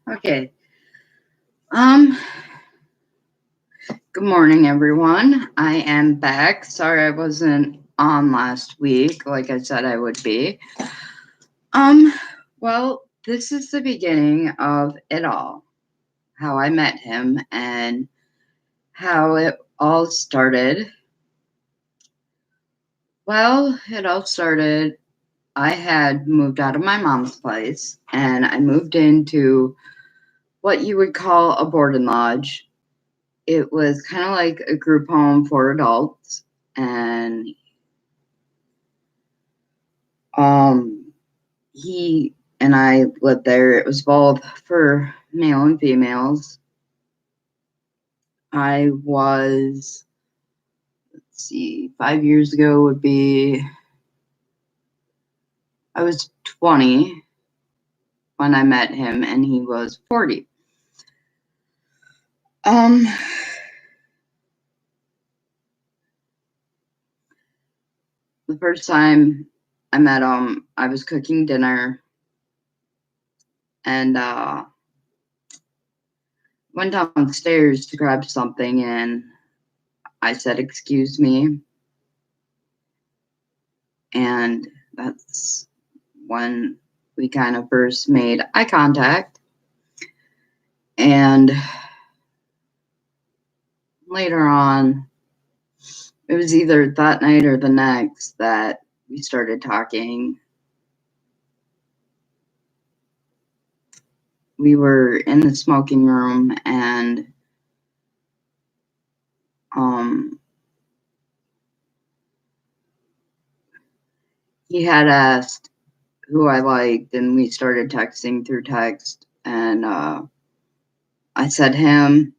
Okay. Um, Good morning, everyone. I am back. Sorry I wasn't on last week, like I said I would be. Um, well, this is the beginning of it all. How I met him and how it all started. Well, it all started. I had moved out of my mom's place and I moved into what you would call a boarding lodge. It was kind of like a group home for adults, and um, he and I lived there. It was both for male and females. I was, let's see, 5 years ago would be, I was 20 when I met him, and he was 40. Um, the first time I met him, I was cooking dinner, and went downstairs to grab something, and I said, "Excuse me," and that's when we kind of first made eye contact. And later on, it was either that night or the next that we started talking. We were in the smoking room, and um, he had asked who I liked, and we started texting through text. And I said him.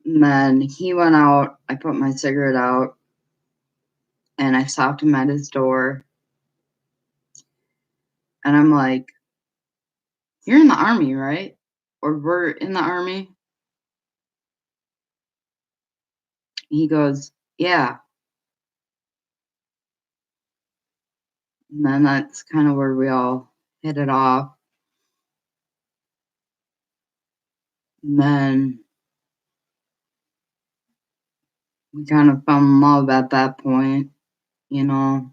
And then he went out. I put my cigarette out, and I stopped him at his door. And I'm like, "You're in the army, right? Or we're in the army?" He goes, "Yeah." And then that's kind of where we all hit it off. And then we kind of fell in love at that point, you know.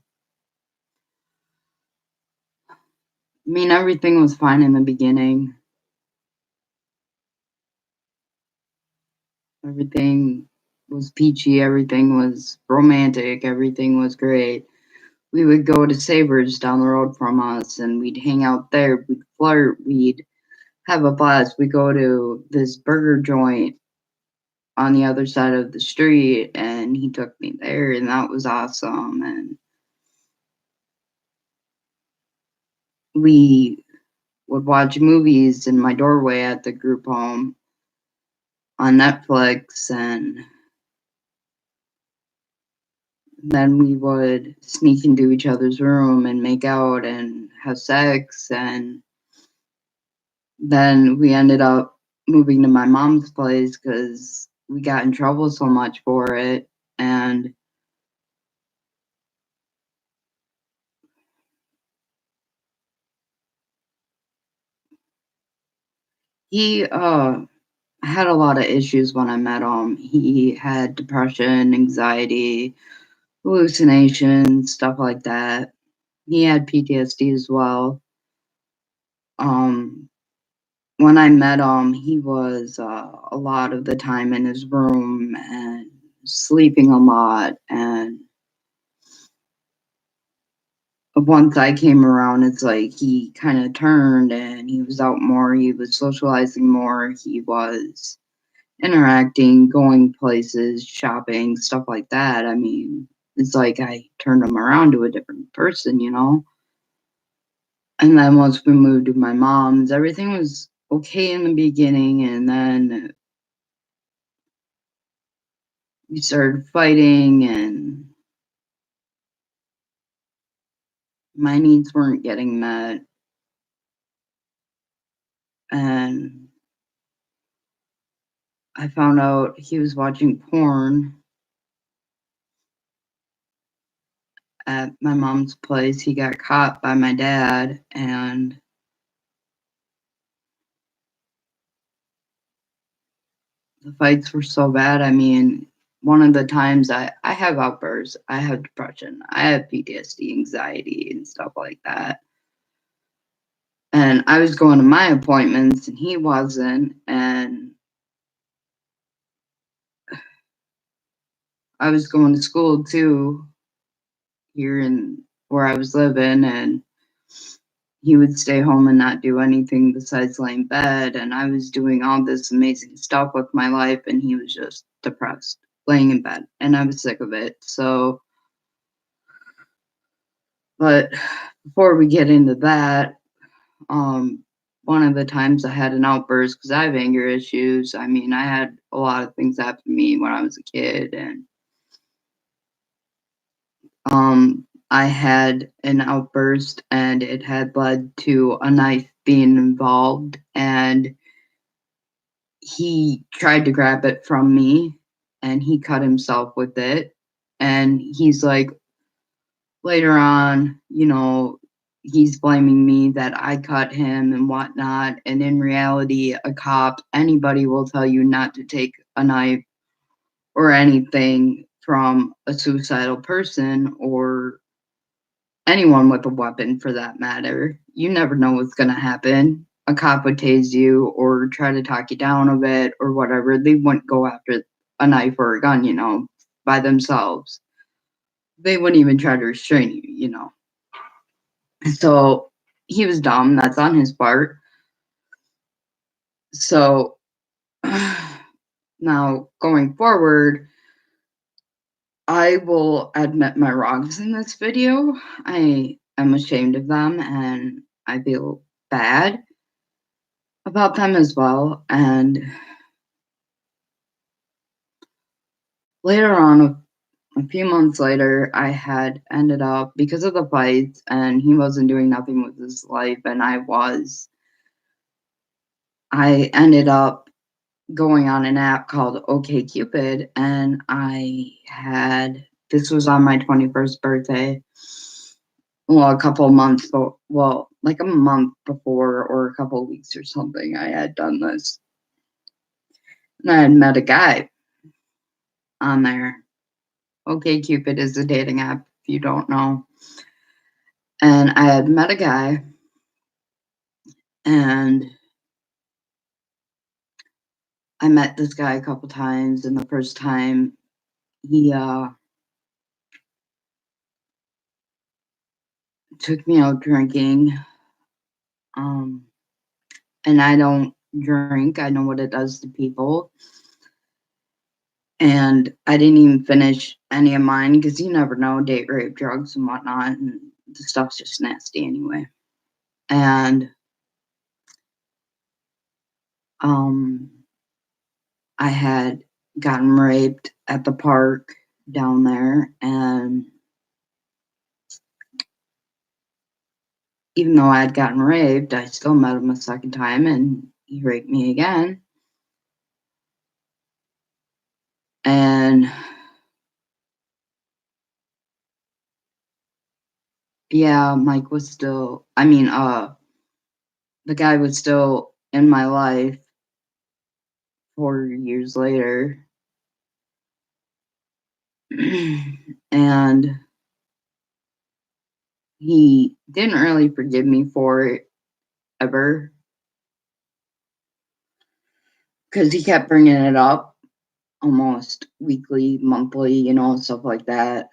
I mean, everything was fine in the beginning. Everything was peachy. Everything was romantic. Everything was great. We would go to Sabres down the road from us, and we'd hang out there. We'd flirt. We'd have a blast. We'd go to this burger joint on the other side of the street, and he took me there, and that was awesome. And we would watch movies in my doorway at the group home on Netflix, and then we would sneak into each other's room and make out and have sex. And then we ended up moving to my mom's place because we got in trouble so much for it. And he had a lot of issues when I met him. He had depression, anxiety, hallucinations, stuff like that. He had PTSD as well. Um, when I met him, he was a lot of the time in his room and sleeping a lot. And once I came around, it's like he kind of turned and he was out more. He was socializing more. He was interacting, going places, shopping, stuff like that. I mean, it's like I turned him around to a different person, you know? And then once we moved to my mom's, everything was okay in the beginning. And then we started fighting, and my needs weren't getting met. And I found out he was watching porn at my mom's place. He got caught by my dad, and the fights were so bad. I mean, one of the times I have outbursts, I have depression, I have PTSD, anxiety, and stuff like that. And I was going to my appointments and he wasn't. And I was going to school too, here in where I was living. And he would stay home and not do anything besides lay in bed. And I was doing all this amazing stuff with my life. And he was just depressed, laying in bed. And I was sick of it. So, but before we get into that, um, one of the times I had an outburst because I have anger issues. I mean, I had a lot of things happen to me when I was a kid, and I had an outburst, and it had led to a knife being involved, and he tried to grab it from me, and he cut himself with it, and he's like, later on, he's blaming me that I cut him and whatnot. And in reality, a cop, anybody will tell you not to take a knife or anything from a suicidal person or anyone with a weapon for that matter. You never know what's going to happen. A cop would tase you or try to talk you down a bit or whatever. They wouldn't go after a knife or a gun, by themselves. They wouldn't even try to restrain you. So he was dumb. That's on his part. So now going forward, I will admit my wrongs in this video. I am ashamed of them and I feel bad about them as well. And later on, a few months later, I had ended up, because of the fights, and he wasn't doing nothing with his life, and I ended up going on an app called OkCupid, and this was on my 21st birthday. Well, a couple of months, like a month before or a couple of weeks or something, I had done this. And I had met a guy on there. OkCupid is a dating app, if you don't know. And I had met a guy, and I met this guy a couple times, and the first time he took me out drinking. And I don't drink. I know what it does to people. And I didn't even finish any of mine because you never know, date rape, drugs, and whatnot. And the stuff's just nasty anyway. And I had gotten raped at the park down there. And even though I had gotten raped, I still met him a second time and he raped me again. And yeah, Mike was still, the guy was still in my life 4 years later. And he didn't really forgive me for it ever because he kept bringing it up almost weekly, monthly, stuff like that.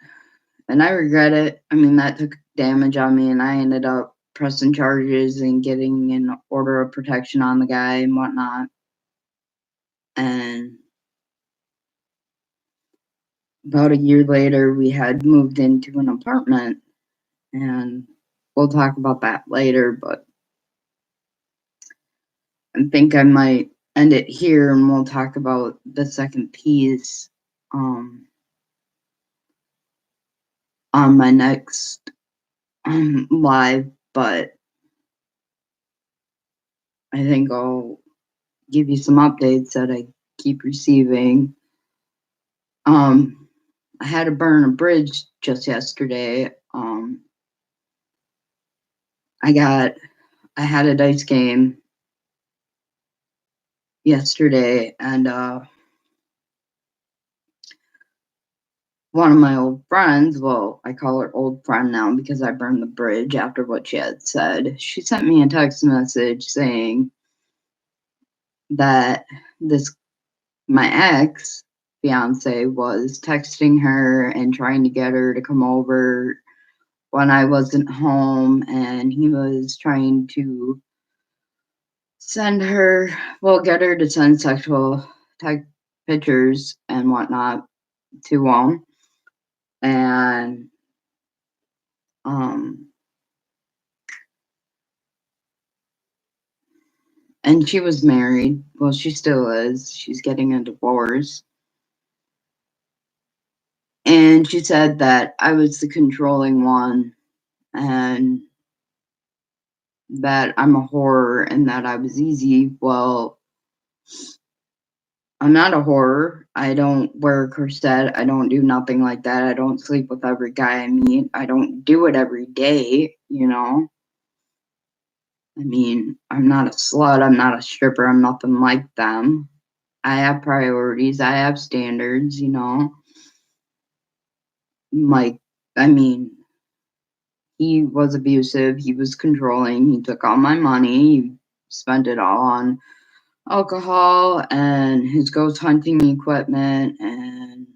And I regret it. I mean, that took damage on me, and I ended up pressing charges and getting an order of protection on the guy and whatnot. And about a year later, we had moved into an apartment, and we'll talk about that later, but I think I might end it here and we'll talk about the second piece on my next live, but I think I'll give you some updates that I keep receiving. I had to burn a bridge just yesterday. I had a dice game yesterday, and one of my old friends, well, I call her old friend now because I burned the bridge after what she had said. She sent me a text message saying that my ex fiance was texting her and trying to get her to come over when I wasn't home, and he was trying to get her to send sexual type pictures and whatnot to him. And um and she was married. Well, she still is. She's getting a divorce. And she said that I was the controlling one and that I'm a whore and that I was easy. Well, I'm not a whore. I don't wear a corset. I don't do nothing like that. I don't sleep with every guy I meet. I don't do it every day, you know? I mean, I'm not a slut. I'm not a stripper. I'm nothing like them. I have priorities. I have standards, you know? Like, I mean, he was abusive. He was controlling. He took all my money. He spent it all on alcohol and his ghost hunting equipment and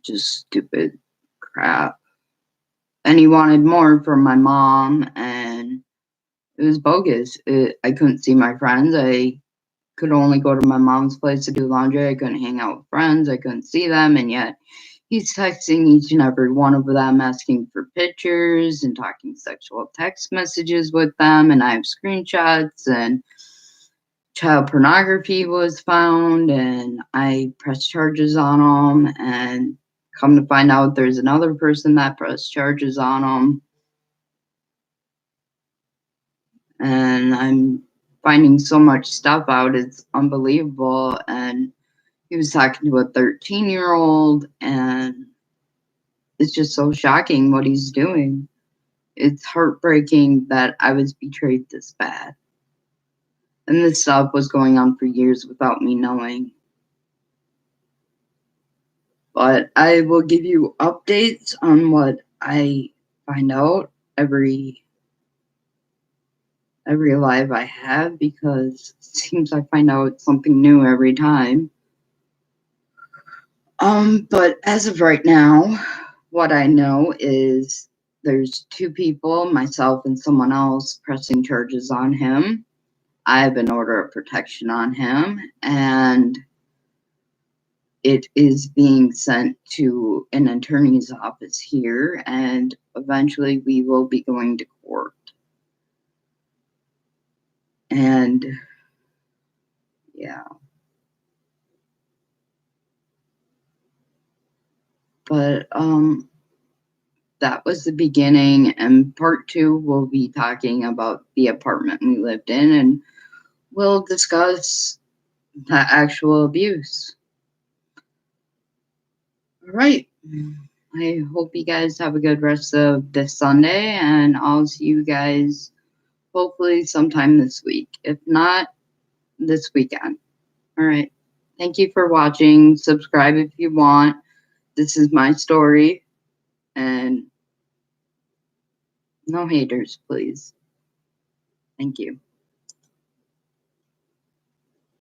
just stupid crap. And he wanted more from my mom, and it was bogus. I couldn't see my friends. I could only go to my mom's place to do laundry. I couldn't hang out with friends. I couldn't see them, and yet he's texting each and every one of them, asking for pictures and talking sexual text messages with them. And I have screenshots, and child pornography was found, and I pressed charges on him. And come to find out, there's another person that pressed charges on him. And I'm finding so much stuff out. It's unbelievable. And he was talking to a 13-year-old, and it's just so shocking what he's doing. It's heartbreaking that I was betrayed this bad. And this stuff was going on for years without me knowing. But I will give you updates on what I find out every live I have, because it seems I find out something new every time. But as of right now, what I know is there's two people, myself and someone else, pressing charges on him. I have an order of protection on him, and it is being sent to an attorney's office here, and eventually we will be going to court. And yeah. But that was the beginning, and part 2 we'll be talking about the apartment we lived in, and we'll discuss the actual abuse. All right. I hope you guys have a good rest of this Sunday, and I'll see you guys hopefully sometime this week. If not, this weekend. All right. Thank you for watching. Subscribe if you want. This is my story, and no haters, please. Thank you.